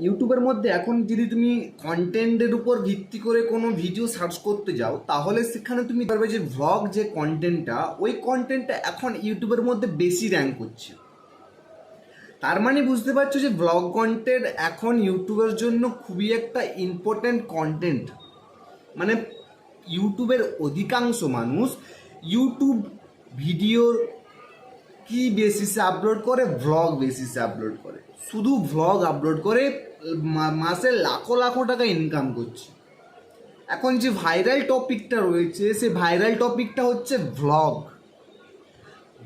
ইউটিউবের মধ্যে এখন যদি তুমি কন্টেন্টের উপর ভিত্তি করে কোনো ভিডিও সার্চ করতে যাও, তাহলে সেখানে তুমি পারবে যে ভ্লগ যে কন্টেন্টটা, ওই কন্টেন্টটা এখন ইউটিউবের মধ্যে বেশি র্যাঙ্ক করছে। তার মানে বুঝতে পারছো যে ভ্লগ কন্টেন্ট এখন ইউটিউবের জন্য খুবই একটা ইম্পর্ট্যান্ট কন্টেন্ট। মানে ইউটিউবের অধিকাংশ মানুষ ইউটিউব ভিডিওর কি বেসিসে আপলোড করে, ভ্লগ বেসিসে আপলোড করে, শুধু ভ্লগ আপলোড করে মাসে লাখো লাখো টাকা ইনকাম করছে। এখন যে ভাইরাল টপিকটা রয়েছে, সে ভাইরাল টপিকটা হচ্ছে ভ্লগ।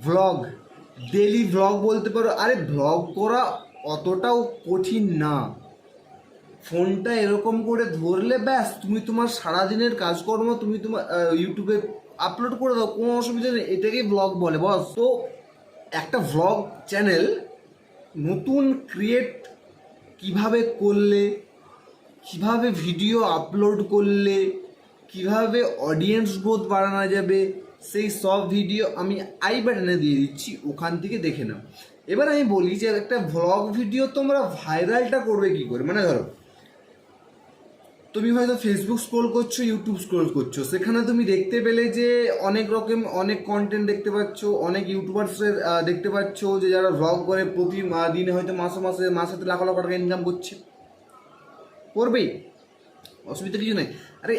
ভ্লগ ডেলি ভ্লগ বলতে পারো। আরে ভ্লগ করা অতটাও কঠিন না। ফোনটা এরকম করে ধরলে ব্যাস, তুমি তোমার সারাদিনের কাজকর্ম তুমি তোমার ইউটিউবে আপলোড করে দাও, কোনো অসুবিধা নেই। এটাকেই ভ্লগ বলে বস। তো একটা ভ্লগ চ্যানেল নতুন ক্রিয়েট কিভাবে করলে, কিভাবে ভিডিও আপলোড করলে, কিভাবে অডিয়েন্স গ্রোথ বাড়ানো যাবে, সেই সব ভিডিও আমি আই বাটনে দিয়ে দিচ্ছি, ওখান থেকে দেখে নাও। এবার আমি বলি যে একটা ভ্লগ ভিডিও তোমরা ভাইরালটা করবে কি করে। মানে ধরো তুমি হয়তো ফেসবুক স্ক্রোল করছো, ইউটিউব স্ক্রোল করছো, সেখানে তুমি দেখতে পেলে যে অনেক রকম অনেক কন্টেন্ট দেখতে পাচ্ছ, অনেক ইউটিউবার্সের দেখতে পাচ্ছ যে যারা ভ্লগ করে প্রতি দিনে হয়তো মাসে লাখ লাখ টাকা ইনকাম করছে। করবেই, অসুবিধা কিছু নেই। আরে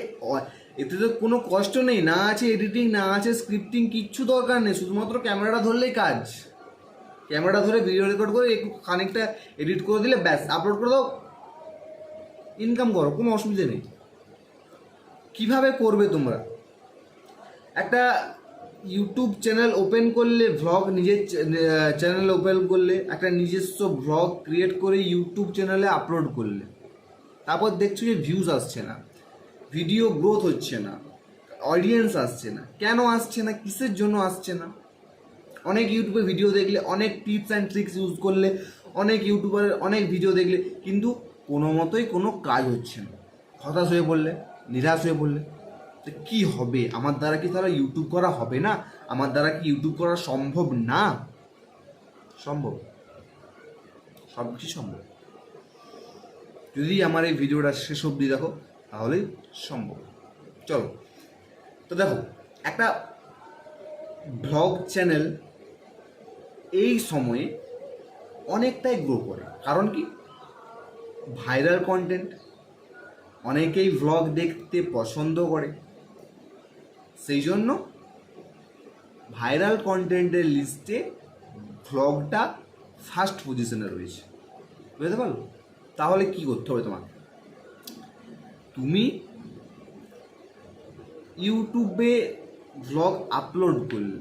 এতে তো কোনো কষ্ট নেই, না আছে এডিটিং, না আছে স্ক্রিপ্টিং, কিচ্ছু দরকার নেই। শুধুমাত্র ক্যামেরাটা ধরলেই কাজ। ক্যামেরাটা ধরে ভিডিও রেকর্ড করে একটু খানিকটা এডিট করে দিলে ব্যাস, আপলোড করে দাও, ইনকাম করো, কোনো অসুবিধা নেই। কিভাবে করবে তোমরা? একটা ইউটিউব চ্যানেল ওপেন করলে, ভ্লগ নিজের চ্যানেল ওপেন করলে, একটা নিজস্ব ভ্লগ ক্রিয়েট করে ইউটিউব চ্যানেলে আপলোড করলে, তারপর দেখছো যে ভিউজ আসছে না, ভিডিও গ্রোথ হচ্ছে না, অডিয়েন্স আসছে না। কেন আসছে না? কিসের জন্য আসছে না? অনেক ইউটিউবে ভিডিও দেখলে, অনেক টিপস অ্যান্ড ট্রিক্স ইউজ করলে, অনেক ইউটিউবারের অনেক ভিডিও দেখলে, কিন্তু কোনো মতোই কোনো কাজ হচ্ছে না। হতাশ হয়ে পড়লে, নিরাশ হয়ে পড়লে, তো কী হবে? আমার দ্বারা কি তাহলে ইউটিউব করা হবে না? আমার দ্বারা কি ইউটিউব করা সম্ভব না? সম্ভব, সব কিছু সম্ভব। যদি আমার এই ভিডিওটা শেষ অবধি দেখো, তাহলেই সম্ভব। চলো, তো দেখো, একটা ভ্লগ চ্যানেল এই সময়ে অনেকটাই গ্রো করে। কারণ কি? ভাইরাল কন্টেন্ট, অনেকেই ভ্লগ দেখতে পছন্দ করে, সেই জন্য ভাইরাল কন্টেন্টের লিস্টে ভ্লগটা ফার্স্ট পজিশনে রয়েছে। বুঝতে পারলো? তাহলে কি করতে হবে তোমাকে? তুমি ইউটিউবে ভ্লগ আপলোড করলে,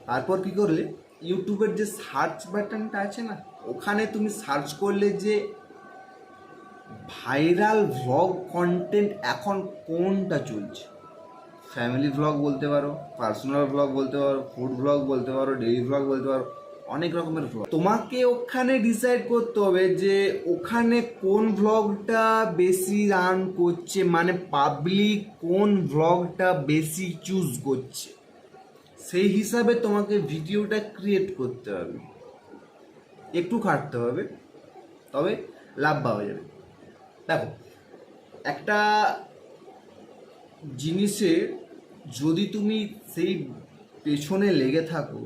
তারপর কি করলে, ইউটিউবের যে সার্চ বাটনটা আছে না, ওখানে তুমি সার্চ করলে যে ভাইরাল ভ্লগ কন্টেন্ট এখন কোনটা চলছে। ফ্যামিলি ভ্লগ বলতে পারো, পার্সোনাল ভ্লগ বলতে পারো, ফুড ভ্লগ বলতে পারো, ডেইলি ভ্লগ বলতে পারো, অনেক রকমের ভ্লগ। তোমাকে ওখানে ডিসাইড করতে হবে যে ওখানে কোন ভ্লগটা বেশি রান করছে, মানে পাবলিক কোন ভ্লগটা বেশি চুজ করছে, সেই হিসাবে তোমাকে ভিডিওটা ক্রিয়েট করতে হবে। একটু খাটতে হবে, তবে লাভ পাওয়া যাবে। দেখো, একটা জিনিসে যদি তুমি সেই পেছনে লেগে থাকো,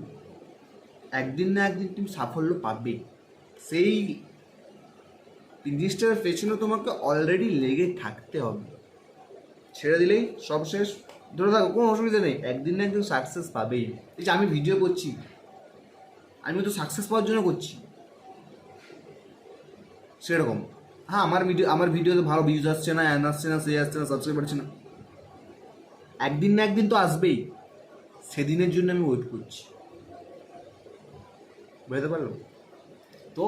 একদিন না একদিন তুমি সাফল্য পাবে। সেই জিনিসটার পেছনে তোমাকে অলরেডি লেগে থাকতে হবে। ছেড়ে দিলেই সব শেষ। ধরে থাকো, কোনো অসুবিধা নেই, একদিন না একদিন সাকসেস পাবেই। এই যে আমি ভিডিও করছি, আমি তো সাকসেস পাওয়ার জন্য করছি, সেরকম। হ্যাঁ, আমার ভিডিওতে ভালো ভিউজ আসছে না, অ্যান আসছে না, সে আসছে না, সাবস্ক্রাইব আসছে না, একদিন না একদিন তো আসবেই। সেদিনের জন্য আমি ওয়েট করছি। বুঝতে পারলো? তো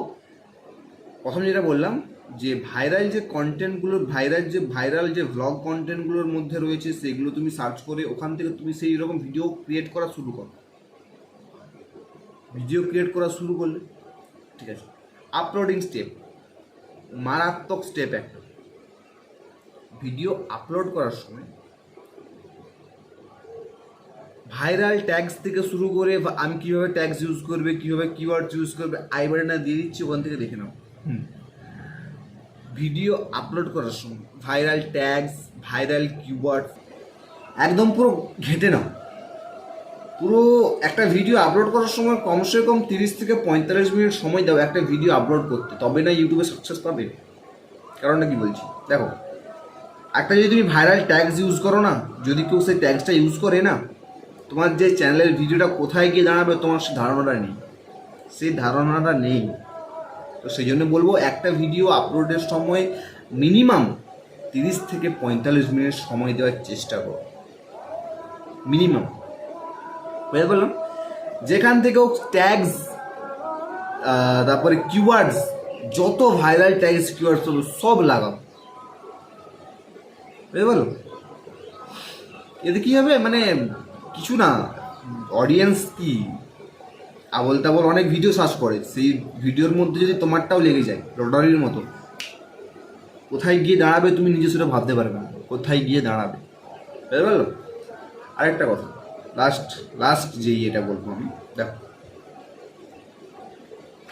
প্রথম যেটা বললাম যে ভাইরাল যে কন্টেন্টগুলো, ভাইরাল যে ভ্লগ কন্টেন্টগুলোর মধ্যে রয়েছে, সেগুলো তুমি সার্চ করে ওখান থেকে তুমি সেই রকম ভিডিও ক্রিয়েট করা শুরু করো। ভিডিও ক্রিয়েট করা শুরু করলে, ঠিক আছে, আপলোডিং স্টেপ মারাত্মক স্টেপ একটা। ভিডিও আপলোড করার সময় ভাইরাল ট্যাগস থেকে শুরু করে, আমি কীভাবে ট্যাগস ইউজ করবে, কীভাবে কিওয়ার্ডস ইউজ করবে, আই বাটনে দিয়ে দিচ্ছি, ওখান থেকে দেখে নাও। ভিডিও আপলোড করার সময় ভাইরাল ট্যাগস, ভাইরাল কিওয়ার্ড একদম পুরো ঘেঁটে নাও। পুরো একটা ভিডিও আপলোড করার সময় কমসে কম 30 থেকে 45 মিনিট সময় দাও একটা ভিডিও আপলোড করতে, তবে না ইউটিউবে সাকসেস পাবে। কারণটা কি বলছি দেখো, একটা যদি তুমি ভাইরাল ট্যাগস ইউজ করো না, যদি কেউ সেই ট্যাগসটা ইউজ করে না, তোমার যে চ্যানেলের ভিডিওটা কোথায় গিয়ে দাঁড়াবে তোমার সেই ধারণাটা নেই। তো সেই জন্য বলবো একটা ভিডিও আপলোডের সময় মিনিমাম 30 থেকে 45 মিনিট সময় দেওয়ার চেষ্টা করো, মিনিমাম। বুঝতে পারলাম? যেখান থেকেও ট্যাগস, তারপরে কিওয়ার্ডস, যত ভাইরাল ট্যাগস কিওয়ার্ডস সব লাগাও। বুঝতে পারলো? এতে কী হবে, মানে কিছু না, অডিয়েন্স কি আবল তাবল অনেক ভিডিও সার্চ করে, সেই ভিডিওর মধ্যে যদি তোমারটাও লেগে যায় লটারির মতো, কোথায় গিয়ে দাঁড়াবে তুমি নিজে সেটা ভাবতে পারবে না, কোথায় গিয়ে দাঁড়াবে। বুঝতে পারলো? আরেকটা কথা, লাস্ট যেই এটা বলবো আমি, দেখো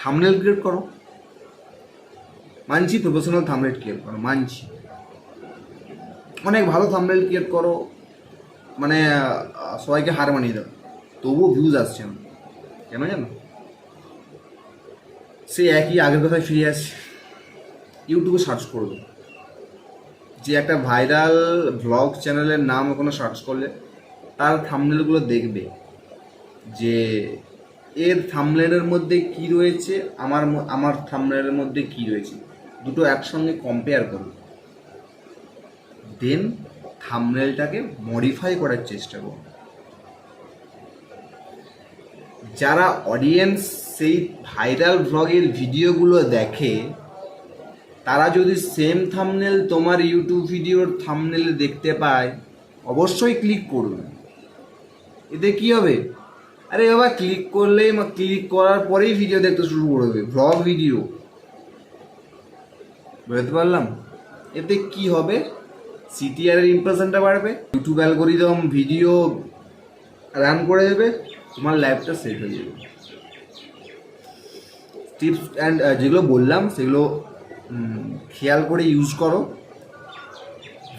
থাম্বনেল ক্রিয়েট করো, মানছি প্রফেশনাল থাম্বনেল ক্রিয়েট করো, মানছি অনেক ভালো থাম্বনেল ক্রিয়েট করো, মানে সবাইকে হার মানিয়ে দাও, তবুও ভিউজ আসছে না, কেন জানো? সে একই আগের কথায় ফিরে আসছে। ইউটিউবে সার্চ করবে, যে একটা ভাইরাল ব্লগ চ্যানেলের নাম ওখানে সার্চ করলে তার থাম্বনেলগুলো দেখবে যে এর থাম্বনেলের মধ্যে কি রয়েছে, আমার থাম্বনেলের মধ্যে কি রয়েছে, দুটো একসঙ্গে কম্পেয়ার করবে, দেন থাম্বনেলটাকে মডিফাই করার চেষ্টা করো। যারা অডিয়েন্স সেই ভাইরাল ব্লগের ভিডিওগুলো দেখে, তারা যদি সেম থাম্বনেল তোমার ইউটিউব ভিডিওর থাম্বনেলে দেখতে পায়, অবশ্যই ক্লিক করবে। এতে কি হবে, আরে বাবা ক্লিক করার পরেই ভিডিও দেখতে শুরু করবে, ব্লগ ভিডিও। বুঝতে পারলাম? এতে কি হবে, সিটিআর এর ইমপ্রেশনটা বাড়বে, ইউটিউব অ্যালগোরিদম ভিডিও রান করে দেবে, তোমার লাইফটা সেট হয়ে যাবে। টিপস অ্যান্ড যেগুলো বললাম সেগুলো খেয়াল করে ইউজ করো।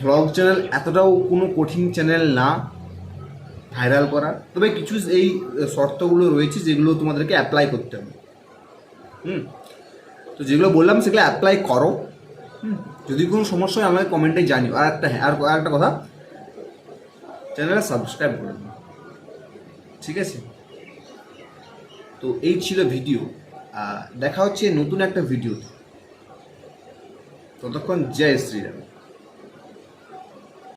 ভ্লগ চ্যানেল এতটাও কোনো কঠিন চ্যানেল না ভাইরাল করা, তবে কিছু এই শর্তগুলো রয়েছে যেগুলো তোমাদেরকে অ্যাপ্লাই করতে হবে। তো যেগুলো বললাম সেগুলো অ্যাপ্লাই করো। যদি কোনো সমস্যা হয় আমাকে কমেন্টে জানিও। আর একটা কথা, চ্যানেলটা সাবস্ক্রাইব করে দিও, ঠিক আছে? তো এই ছিল ভিডিও, দেখা হচ্ছে নতুন একটা ভিডিওতে। ততক্ষণ জয় শ্রীরাম।